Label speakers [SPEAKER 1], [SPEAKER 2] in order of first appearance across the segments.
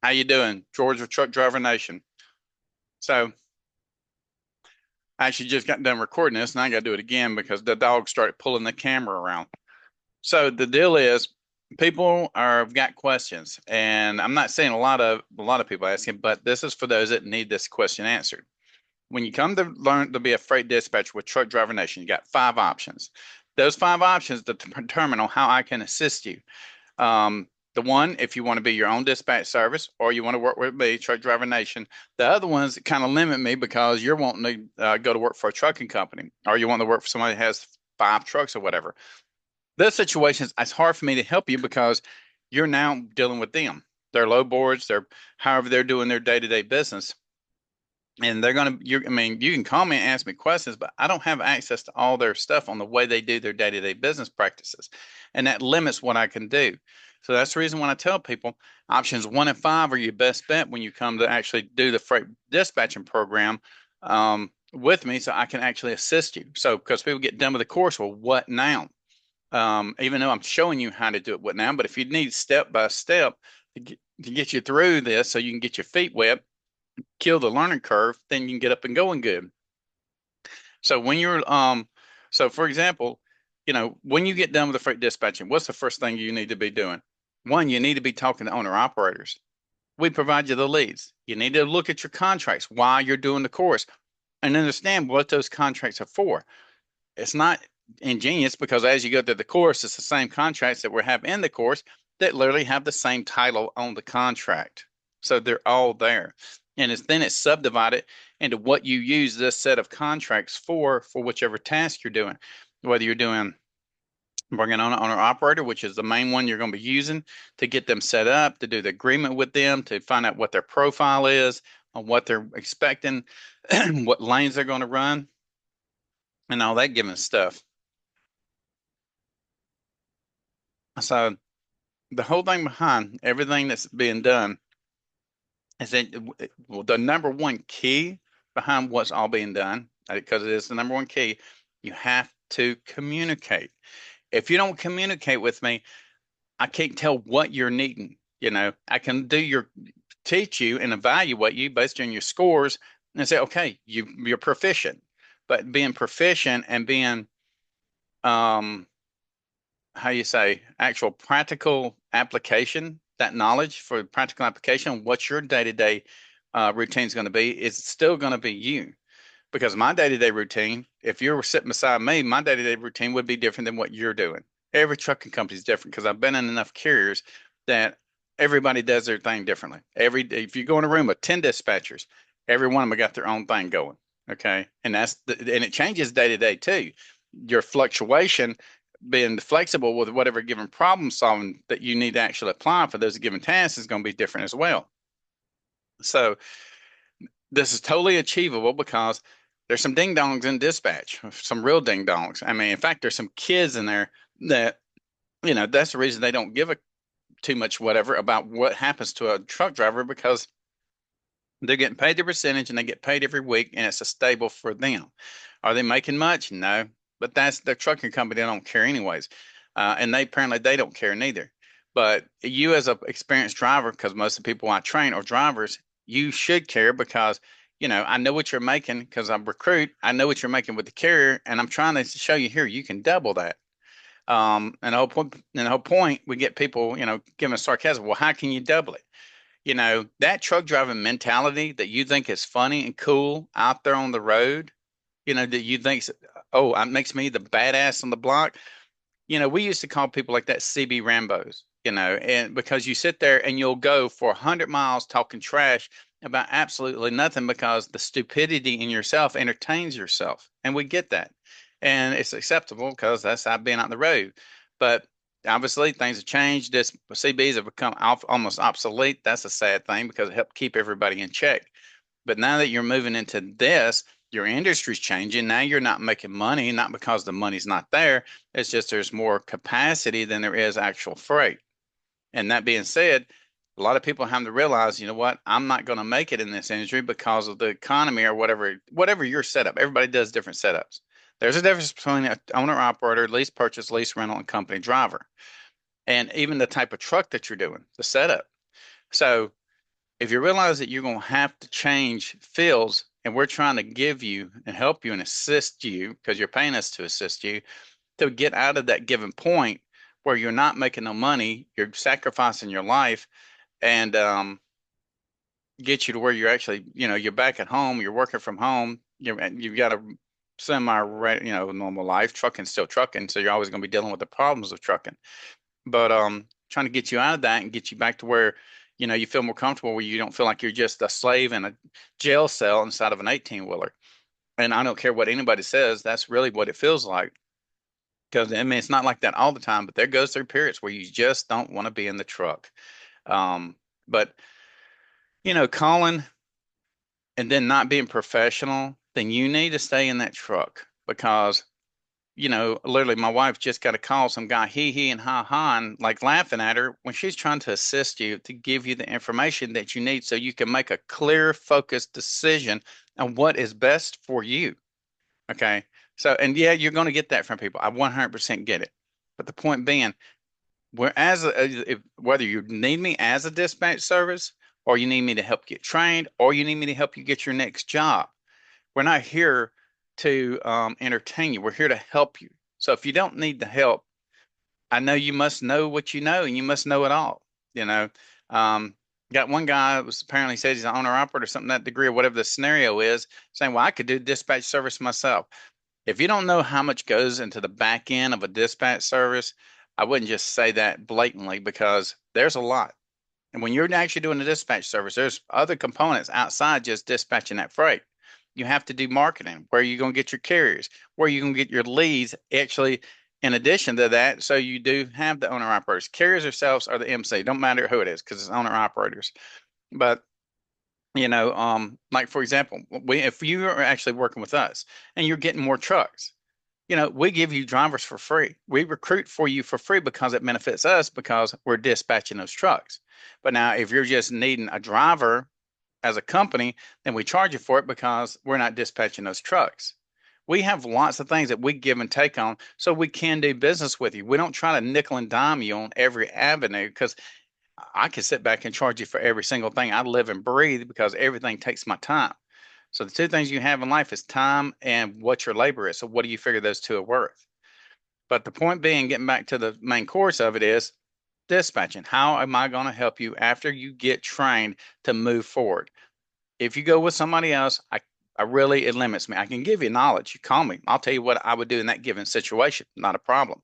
[SPEAKER 1] How you doing? George with Truck Driver Nation. So I actually just got done recording this and I got to do it again because the dog started pulling the camera around. So the deal is people are have got questions and I'm not saying a lot of people asking, but this is for those that need this question answered. When you come to learn to be a freight dispatcher with Truck Driver Nation, you got five options. Those five options determine on how I can assist you. The one, if you want to be your own dispatch service or you want to work with me, Truck Driver Nation. The other ones kind of limit me because you're wanting to go to work for a trucking company or you want to work for somebody that has five trucks or whatever. Those situations, it's hard for me to help you because you're now dealing with them. They're low boards, they're however they're doing their day-to-day business. And they're gonna, I mean, you can call me and ask me questions, but I don't have access to all their stuff on the way they do their day-to-day business practices. And that limits what I can do. So that's the reason when I tell people options one and five are your best bet when you come to actually do the freight dispatching program with me so I can actually assist you. So because people get done with the course, well, what now? Even though I'm showing you how to do it, what now? But if you need step by step to get you through this so you can get your feet wet, kill the learning curve, then you can get up and going good. So when you're so for example, when you get done with the freight dispatching, what's the first thing you need to be doing? One, you need to be talking to owner operators. We provide you the leads. You need to look at your contracts while you're doing the course and understand what those contracts are for. It's not ingenious because as you go through the course, it's the same contracts that we have in the course that literally have the same title on the contract. So they're all there. And then it's subdivided into what you use this set of contracts for whichever task you're doing. Whether you're doing bringing on an owner operator, which is the main one you're going to be using to get them set up, to do the agreement with them, to find out what their profile is, on what they're expecting, what lanes they're going to run, and all that given stuff. So the whole thing behind everything that's being done is that well, the number one key behind what's all being done, because it is the number one key, you have to communicate. If you don't communicate with me, I can't tell what you're needing. I can teach you and evaluate you based on your scores and say, okay, you're proficient. But being proficient and being um how you say actual practical application, that knowledge for practical application, what your day-to-day routine is going to be, is still going to be you. Because my day-to-day routine, if you were sitting beside me, my day-to-day routine would be different than what you're doing. Every trucking company is different because I've been in enough carriers that everybody does their thing differently. If you go in a room with 10 dispatchers, every one of them got their own thing going. Okay. And it changes day to day too. Your fluctuation being flexible with whatever given problem solving that you need to actually apply for those given tasks is going to be different as well. So this is totally achievable because there's some ding dongs in dispatch, some real ding dongs. I mean, in fact, there's some kids in there that, that's the reason they don't give a too much whatever about what happens to a truck driver because they're getting paid the percentage and they get paid every week and it's a stable for them. Are they making much? No, but that's the trucking company. They don't care anyways. And they don't care neither. But you as a experienced driver, because most of the people I train are drivers, you should care because, I know what you're making because I'm recruit. I know what you're making with the carrier and I'm trying to show you here, you can double that. And the whole point, we get people, giving sarcasm. Well, how can you double it? That truck driving mentality that you think is funny and cool out there on the road, that you think, oh, it makes me the badass on the block. We used to call people like that CB Rambos, and because you sit there and you'll go for 100 miles talking trash about absolutely nothing because the stupidity in yourself entertains yourself. And we get that. And it's acceptable because that's how I've been on the road. But obviously things have changed. This CBs have become almost obsolete. That's a sad thing because it helped keep everybody in check. But now that you're moving into this, your industry's changing. Now you're not making money, not because the money's not there. It's just there's more capacity than there is actual freight. And that being said, a lot of people have to realize, you know what, I'm not going to make it in this industry because of the economy or whatever your setup. Everybody does different setups. There's a difference between an owner operator, lease purchase, lease rental, and company driver. And even the type of truck that you're doing, the setup. So if you realize that you're going to have to change fields and we're trying to give you and help you and assist you because you're paying us to assist you to get out of that given point where you're not making no money, you're sacrificing your life and get you to where you're actually, you're back at home, you're working from home, you've got a semi, normal life. Trucking's still trucking, so you're always going to be dealing with the problems of trucking. But trying to get you out of that and get you back to where, you feel more comfortable, where you don't feel like you're just a slave in a jail cell inside of an 18 wheeler. And I don't care what anybody says, that's really what it feels like. Because I mean, it's not like that all the time, but there goes through periods where you just don't want to be in the truck. But calling and then not being professional, then you need to stay in that truck because literally my wife just got to call some guy he and ha and like laughing at her when she's trying to assist you to give you the information that you need so you can make a clear, focused decision on what is best for you. Okay. So, and yeah, you're going to get that from people. I 100% get it. But the point being, whether you need me as a dispatch service or you need me to help get trained or you need me to help you get your next job, we're not here to entertain you. We're here to help you. So if you don't need the help, I know you must know what you know and you must know it all. You know, um, got one guy that was apparently says he's an owner operator, something that degree or whatever the scenario is, saying, well, I could do dispatch service myself. If you don't know how much goes into the back end of a dispatch service, I wouldn't just say that blatantly because there's a lot. And when you're actually doing a dispatch service, there's other components outside just dispatching that freight. You have to do marketing. Where are you going to get your carriers? Where are you going to get your leads? Actually, in addition to that, so you do have the owner operators. Carriers themselves are the MC. Don't matter who it is because it's owner operators. But like for example, if you are actually working with us and you're getting more trucks, we give you drivers for free. We recruit for you for free because it benefits us because we're dispatching those trucks. But now, if you're just needing a driver as a company, then we charge you for it because we're not dispatching those trucks. We have lots of things that we give and take on so we can do business with you. We don't try to nickel and dime you on every avenue because I can sit back and charge you for every single thing I live and breathe because everything takes my time. So the two things you have in life is time and what your labor is. So what do you figure those two are worth? But the point being, getting back to the main course of it is dispatching. How am I going to help you after you get trained to move forward? If you go with somebody else, I really, it limits me. I can give you knowledge. You call me. I'll tell you what I would do in that given situation. Not a problem.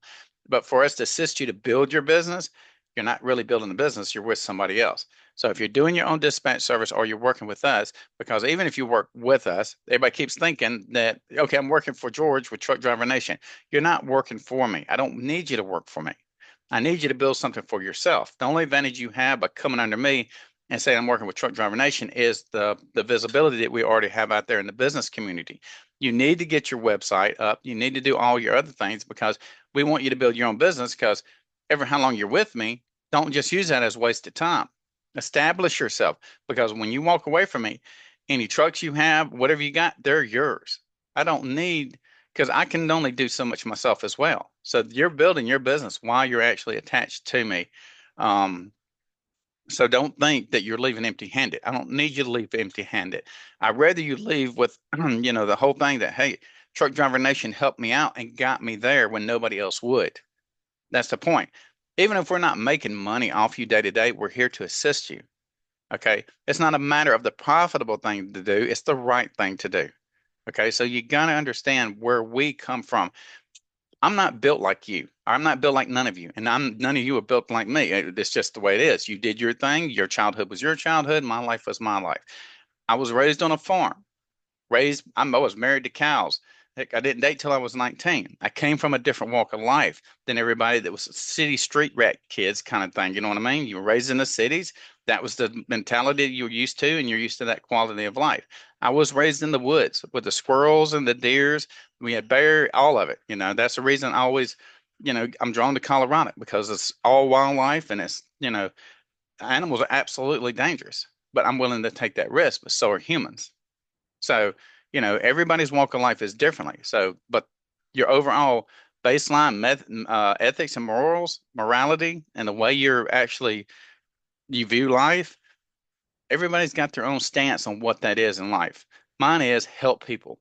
[SPEAKER 1] But for us to assist you to build your business, you're not really building the business. You're with somebody else. So if you're doing your own dispatch service or you're working with us, because even if you work with us, everybody keeps thinking that, okay, I'm working for George with Truck Driver Nation. You're not working for me. I don't need you to work for me. I need you to build something for yourself. The only advantage you have by coming under me and saying I'm working with Truck Driver Nation is the visibility that we already have out there in the business community. You need to get your website up. You need to do all your other things because we want you to build your own business because ever how long you're with me, don't just use that as wasted time. Establish yourself because when you walk away from me, any trucks you have, whatever you got, they're yours. I don't need because I can only do so much myself as well. So you're building your business while you're actually attached to me. Um, so don't think that you're leaving empty-handed. I don't need you to leave empty-handed. I'd rather you leave with, the whole thing that, hey, Truck Driver Nation helped me out and got me there when nobody else would. That's the point. Even if we're not making money off you day to day, we're here to assist you. Okay. It's not a matter of the profitable thing to do, it's the right thing to do. Okay. So you got to understand where we come from. I'm not built like you. I'm not built like none of you. And none of you are built like me. It's just the way it is. You did your thing. Your childhood was your childhood. My life was my life. I was raised on a farm I was married to cows. Heck, I didn't date till I was 19. I came from a different walk of life than everybody that was city street rat kids kind of thing. You know what I mean? You were raised in the cities. That was the mentality you were used to, and you're used to that quality of life. I was raised in the woods with the squirrels and the deers. We had bear, all of it. That's the reason I always, I'm drawn to Colorado because it's all wildlife and animals are absolutely dangerous, but I'm willing to take that risk, but so are humans. So, everybody's walk of life is differently. So, but your overall baseline ethics and morals, morality, and the way you view life Everybody's got their own stance on what that is in life. Mine is help people.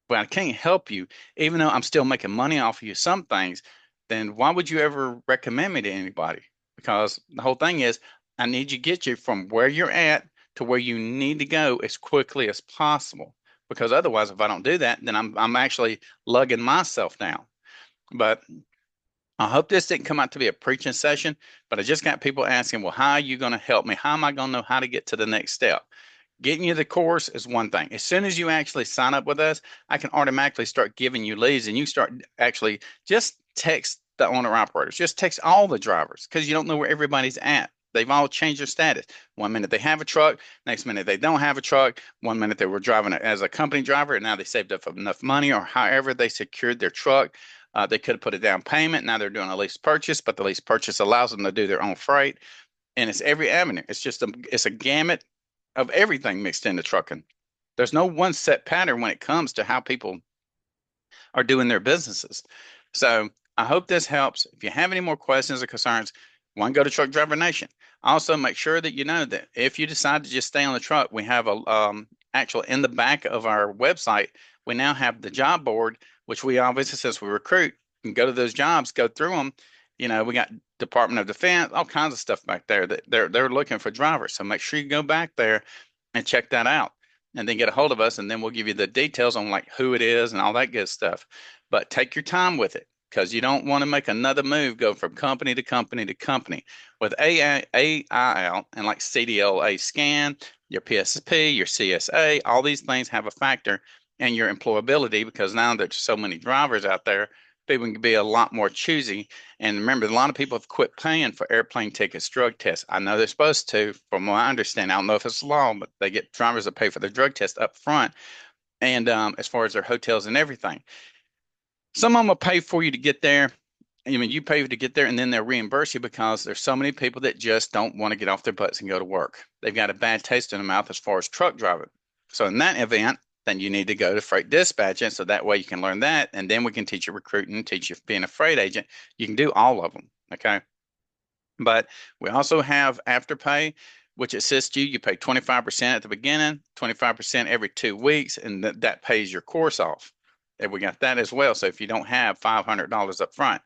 [SPEAKER 1] But I can't help you, even though I'm still making money off of you some things, then why would you ever recommend me to anybody? Because the whole thing is I need you to get you from where you're at to where you need to go as quickly as possible. Because otherwise, if I don't do that, then I'm actually lugging myself down. But I hope this didn't come out to be a preaching session, but I just got people asking, well, how are you going to help me? How am I going to know how to get to the next step? Getting you the course is one thing. As soon as you actually sign up with us, I can automatically start giving you leads and you start actually just text the owner operators, just text all the drivers because you don't know where everybody's at. They've all changed their status. One minute they have a truck, next minute they don't have a truck. One minute they were driving it as a company driver, and now they saved up enough money, or however they secured their truck. They could have put a down payment. Now they're doing a lease purchase, but the lease purchase allows them to do their own freight, and it's every avenue. It's a gamut of everything mixed into trucking. There's no one set pattern when it comes to how people are doing their businesses. So I hope this helps. If you have any more questions or concerns, one, go to Truck Driver Nation. Also, make sure that you know that if you decide to just stay on the truck, we have a actual in the back of our website. We now have the job board, which we obviously, since we recruit, can go to those jobs, go through them. You know, we got Department of Defense, all kinds of stuff back there that they're looking for drivers. So make sure you go back there and check that out, and then get a hold of us, and then we'll give you the details on like who it is and all that good stuff. But take your time with it because you don't want to make another move, go from company to company to company. With AIL and like CDLA scan, your PSP, your CSA, all these things have a factor in your employability because now there's so many drivers out there, people can be a lot more choosy. And remember, a lot of people have quit paying for airplane tickets, drug tests. I know they're supposed to, from what I understand. I don't know if it's law, but they get drivers to pay for their drug test up front. And as far as their hotels and everything, some of them will pay for you to get there. I mean, you pay to get there and then they'll reimburse you because there's so many people that just don't want to get off their butts and go to work. They've got a bad taste in their mouth as far as truck driving. So in that event, then you need to go to freight dispatching. So that way you can learn that. And then we can teach you recruiting, teach you being a freight agent. You can do all of them. Okay. But we also have Afterpay, which assists you. You pay 25% at the beginning, 25% every 2 weeks, and that pays your course off. And we got that as well. So if you don't have $500 up front.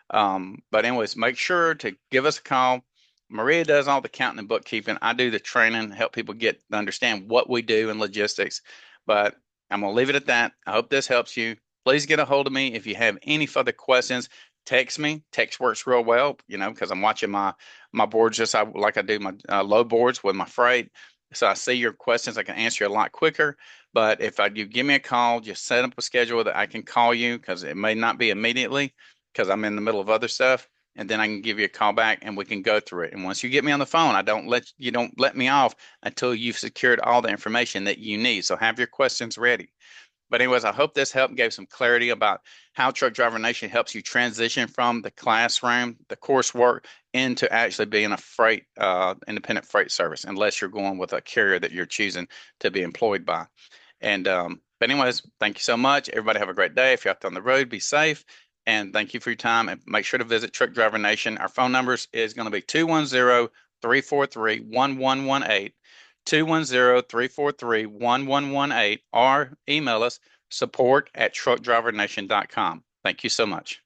[SPEAKER 1] But anyways, make sure to give us a call. Maria does all the counting and bookkeeping. I do the training, help people get to understand what we do in logistics. But I'm going to leave it at that. I hope this helps you. Please get a hold of me if you have any further questions. Text me. Text works real well, you know, because I'm watching my boards just like I do my load boards with my freight. So I see your questions. I can answer you a lot quicker. But if you give me a call, just set up a schedule that I can call you because it may not be immediately because I'm in the middle of other stuff. And then I can give you a call back and we can go through it. And once you get me on the phone, I don't let me off until you've secured all the information that you need. So have your questions ready. But anyways, I hope this helped, gave some clarity about how Truck Driver Nation helps you transition from the classroom, the coursework, into actually being a freight, independent freight service, unless you're going with a carrier that you're choosing to be employed by. And but anyways, thank you so much. Everybody have a great day. If you're out on the road, be safe. And thank you for your time. And make sure to visit Truck Driver Nation. Our phone numbers is going to be 210-343-1118. 210-343-1118, or email us support@truckdrivernation.com. Thank you so much.